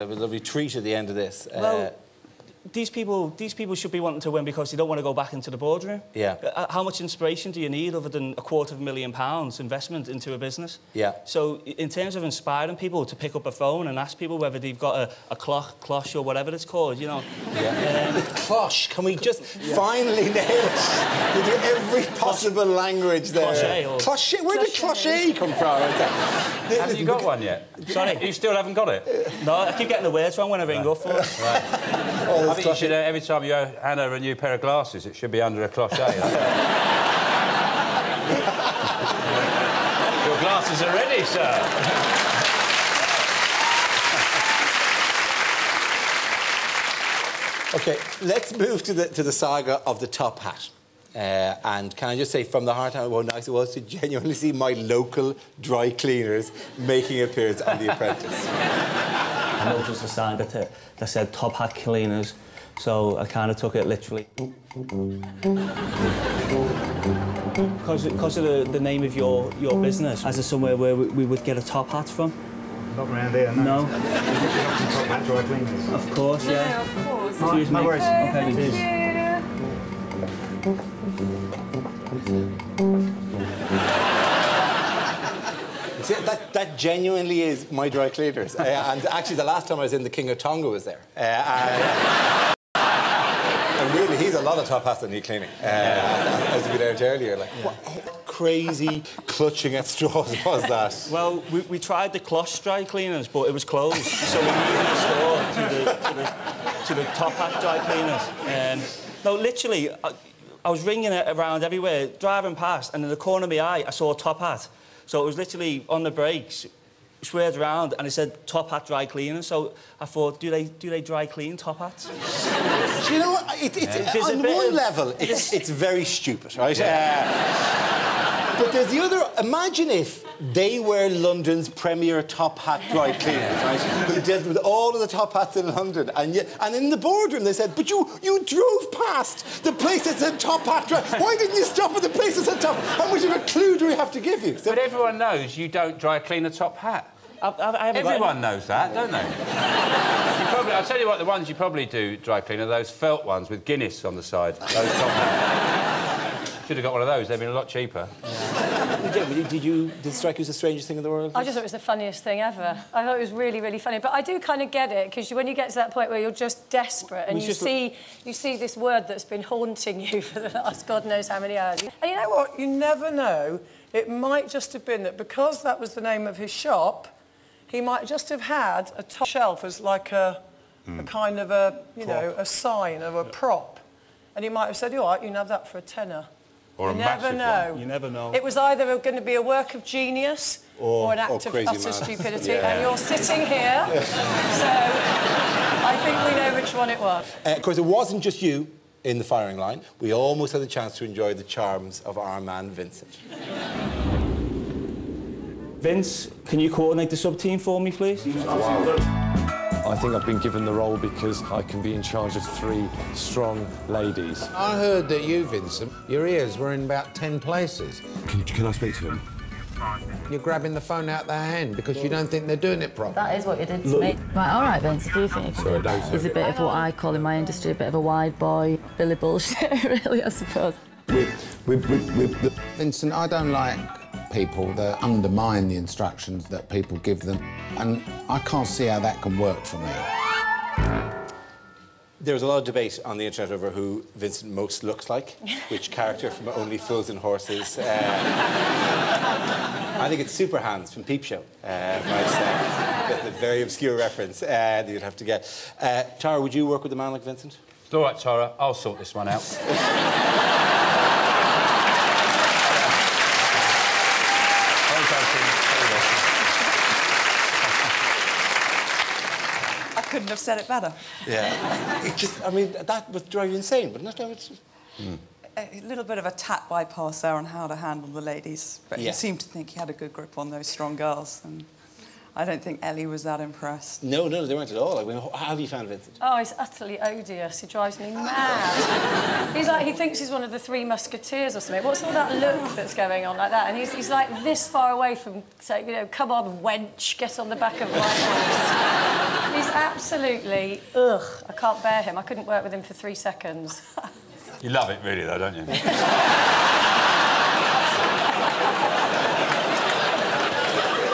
Have a lovely treat at the end of this. Well, these people should be wanting to win because they don't want to go back into the boardroom. Yeah. How much inspiration do you need other than £250,000 investment into a business? Yeah. So, in terms of inspiring people to pick up a phone and ask people whether they've got a cloche or whatever it's called, you know. Yeah. Cloche, can we just finally nail it? With every possible language there. Cloche. Cloche. Where did cloche come from? Haven't you got one yet? Sorry? You still haven't got it? No, I keep getting the words wrong when I ring up for it. Right. I think you should, every time you hand over a new pair of glasses, it should be under a cloche. Your glasses are ready, sir. OK, let's move to the saga of the top hat. And can I just say, from the heart, how nice it was to genuinely see my local dry cleaners making an appearance on The Apprentice. I noticed a sign that said top hat cleaners, so I kind of took it literally. Because of the name of your business, is there somewhere where we would get a top hat from? Not around here, no. No? Top hat dry cleaners. Of course, yeah. Yeah, of course. Excuse me. No worries. OK, it is. See, that genuinely is my dry cleaners. And actually, the last time I was in, the King of Tonga was there. And really, he's a lot of top hats that need cleaning. As we learned earlier, like, what crazy clutching at straws was that? Well, we tried the cloche dry cleaners, but it was closed. So we moved the store to the top hat dry cleaners. No, literally, I was ringing it around everywhere, driving past, and in the corner of my eye, I saw a top hat. So it was literally on the brakes, swerved around, and it said top hat dry cleaner. So I thought, do they dry clean top hats? Do you know what? On one level, it's very stupid, right? But there's the other. Imagine if they were London's premier top hat dry cleaners, right? Who dealt with all of the top hats in London, and in the boardroom they said, "But you drove past the place that said top hat dry. Why didn't you stop at the place that said top? How much of a clue do we have to give you?" So, but everyone knows you don't dry clean a top hat. Everyone knows that, don't they? I'll tell you what, the ones you probably do dry clean are those felt ones with Guinness on the side. Those top hats. Should have got one of those. They'd been a lot cheaper. Did it strike you as the strangest thing in the world? I just thought it was the funniest thing ever. I thought it was really, really funny. But I do kind of get it, because when you get to that point where you're just desperate and you see this word that's been haunting you for the last God knows how many hours. And you know what? You never know. It might just have been that because that was the name of his shop, he might just have had a top shelf as like a kind of a, you know, a sign of a prop. And he might have said, all right, you can have that for a tenner. Or you never know. You never know. It was either going to be a work of genius or an act of utter stupidity. Yeah. And you're sitting here, so I think we know which one it was. Of course, it wasn't just you in the firing line. We almost had the chance to enjoy the charms of our man, Vincent. Vince, can you coordinate the sub-team for me, please? I think I've been given the role because I can be in charge of 3 strong ladies. I heard that you, Vincent, your ears were in about 10 places. Can I speak to him? You're grabbing the phone out their hand because you don't think they're doing it properly. That is what you did to me. Right, all right, Vince, if you think he's a bit of what I call in my industry a bit of a wide boy, Billy bullshit, really, I suppose. Vincent, I don't like people that undermine the instructions that people give them, and I can't see how that can work for me. There was a lot of debate on the internet over who Vincent most looks like, which character from Only Fools and Horses. I think it's Super Hands from Peep Show, myself. That's a very obscure reference that you'd have to get. Tara, would you work with a man like Vincent? It's all right, Tara. I'll sort this one out. Couldn't have said it better. Yeah. It just, I mean, that would drive you insane, wouldn't it? A little bit of a tap bypass there on how to handle the ladies, but Yeah. he seemed to think he had a good grip on those strong girls, and I don't think Ellie was that impressed. No, they weren't at all. I mean, how have you found Vincent? Oh, he's utterly odious. He drives me mad. He's like, he thinks he's one of the 3 Musketeers or something. What's all that look that's going on like that? And he's like this far away from saying, you know, come on, wench, get on the back of my horse. He's Absolutely, ugh, I can't bear him. I couldn't work with him for 3 seconds. You love it, really, though, don't you?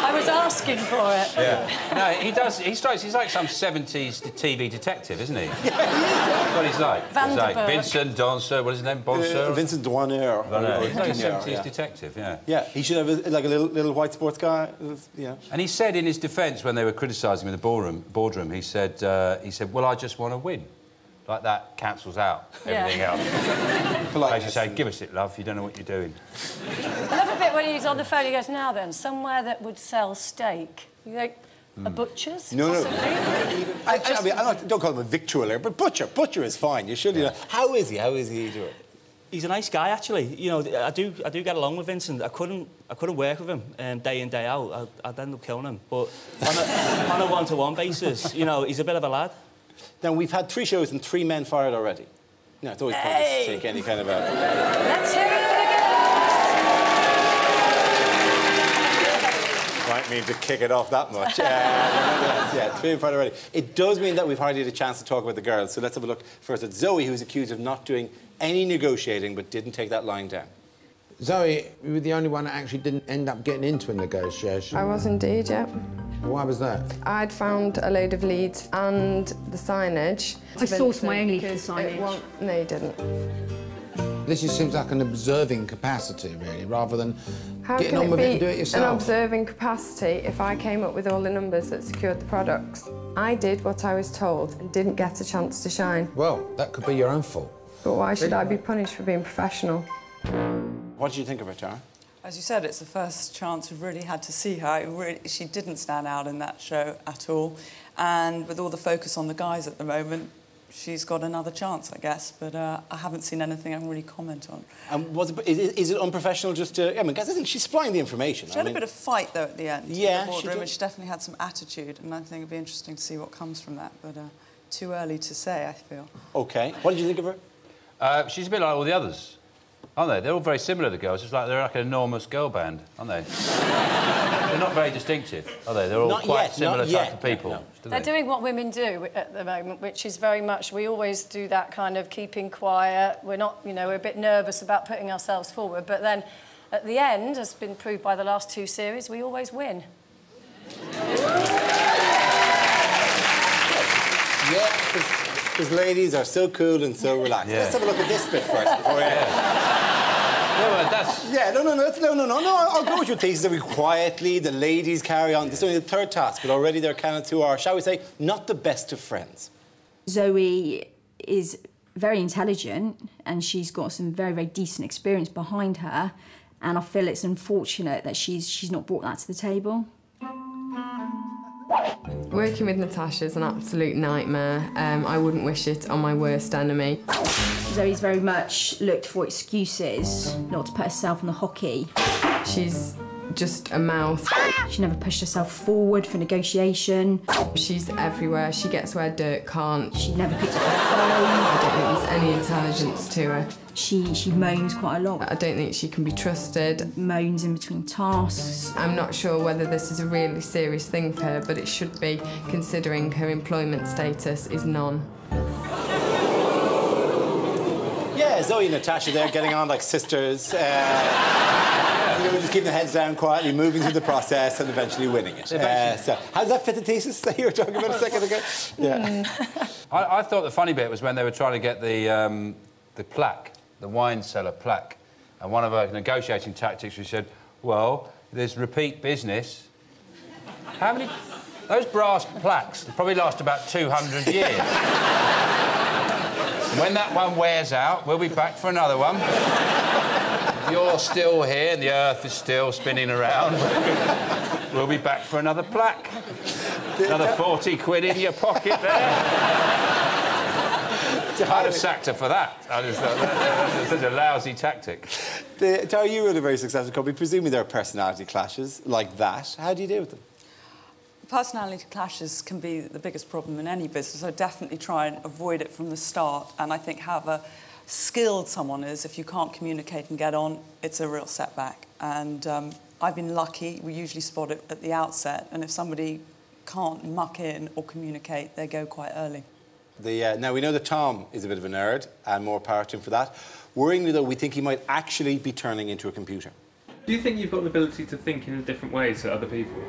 I was asking for it. Yeah. No, he does. He's like some 70s TV detective, isn't he? Yeah, he is. That's what he's like. He's like Vanderburg. Vincent Donser, what is his name? Bonser? Vincent Douanier. He's like a 70s detective, yeah. Yeah, he should have like a little white sports car. Yeah. And he said in his defence when they were criticising him in the boardroom, he said, well, I just want to win. Like that cancels out everything else. Like you say, give us it, love, you don't know what you're doing. I love a bit when he's on the phone, he goes, now then, somewhere that would sell steak. You think, a butcher's? No, possibly? I mean, don't call him a victualler, but butcher. Butcher is fine. You should, you know. How is he? How is he doing? He's a nice guy, actually. You know, I do get along with Vincent. I couldn't work with him day in, day out. I'd end up killing him. But on a one-to-one basis, you know, he's a bit of a lad. Now, we've had 3 shows and 3 men fired already. No, it's always pointless to take any kind of a... Let's hear it for the girls! Might mean to kick it off that much. Yeah, 3 men fired already. It does mean that we've hardly had a chance to talk about the girls, so let's have a look first at Zoe, who's accused of not doing any negotiating but didn't take that line down. Zoe, you were the only one that actually didn't end up getting into a negotiation. I was indeed, yeah. Why was that? I'd found a load of leads and the signage. I sourced my own lead for the signage. No, you didn't. This just seems like an observing capacity, really, rather than getting on with it and do it yourself. An observing capacity if I came up with all the numbers that secured the products? I did what I was told and didn't get a chance to shine. Well, that could be your own fault. But why should I be punished for being professional? What did you think of her, Tara? As you said, it's the first chance we've really had to see her. She didn't stand out in that show at all. And with all the focus on the guys at the moment, she's got another chance, I guess. But I haven't seen anything I can really comment on. And is it unprofessional just to... I mean, I think she's supplying the information. She had a bit of fight, though, at the end. Yeah, in the boardroom, and she definitely had some attitude. And I think it'd be interesting to see what comes from that. But too early to say, I feel. OK. What did you think of her? She's a bit like all the others. Aren't they? They're all very similar, the girls. It's like they're like an enormous girl band, aren't they? They're not very distinctive, are they? They're all quite similar type of people. No. They're doing what women do at the moment, which is very much... We always do that kind of keeping quiet. We're not, you know, we're a bit nervous about putting ourselves forward. But then, at the end, as been proved by the last 2 series, we always win. Yeah, because ladies are so cool and so relaxed. Yeah. Let's have a look at this bit first before we... No, I'll go with your thesis that we quietly, the ladies carry on. This is only the 3rd task, but already they're candidates who are, shall we say, not the best of friends. Zoe is very intelligent and she's got some very, very decent experience behind her, and I feel it's unfortunate that she's not brought that to the table. Working with Natasha is an absolute nightmare. I wouldn't wish it on my worst enemy. Zoe's very much looked for excuses not to put herself on the hockey. She's just a mouth. She never pushed herself forward for negotiation. She's everywhere. She gets where Dirk can't. She never picked up her phone. I don't think there's any intelligence to her. She moans quite a lot. I don't think she can be trusted. Moans in between tasks. I'm not sure whether this is a really serious thing for her, but it should be, considering her employment status is none. Yeah, Zoe and Natasha, they're getting on like sisters. You know, just keeping their heads down quietly, moving through the process and eventually winning it. So how does that fit the thesis that you were talking about a second ago? Yeah. I thought the funny bit was when they were trying to get the plaque, the wine cellar plaque, and one of her negotiating tactics, she said, well, there's repeat business. How many... Those brass plaques probably last about 200 years. When that one wears out, we'll be back for another one. If you're still here and the Earth is still spinning around, we'll be back for another plaque. Another 40 quid in your pocket there. I'd have sacked her for that. That's such a lousy tactic. Tara, you run a very successful company. Presumably there are personality clashes like that. How do you deal with them? Personality clashes can be the biggest problem in any business. I definitely try and avoid it from the start. And I think however skilled someone is, if you can't communicate and get on, it's a real setback. And I've been lucky. We usually spot it at the outset. And if somebody can't muck in or communicate. They go quite early. Now, we know that Tom is a bit of a nerd, and more power to him for that. Worryingly, though, we think he might actually be turning into a computer. Do you think you've got the ability to think in different ways to other people?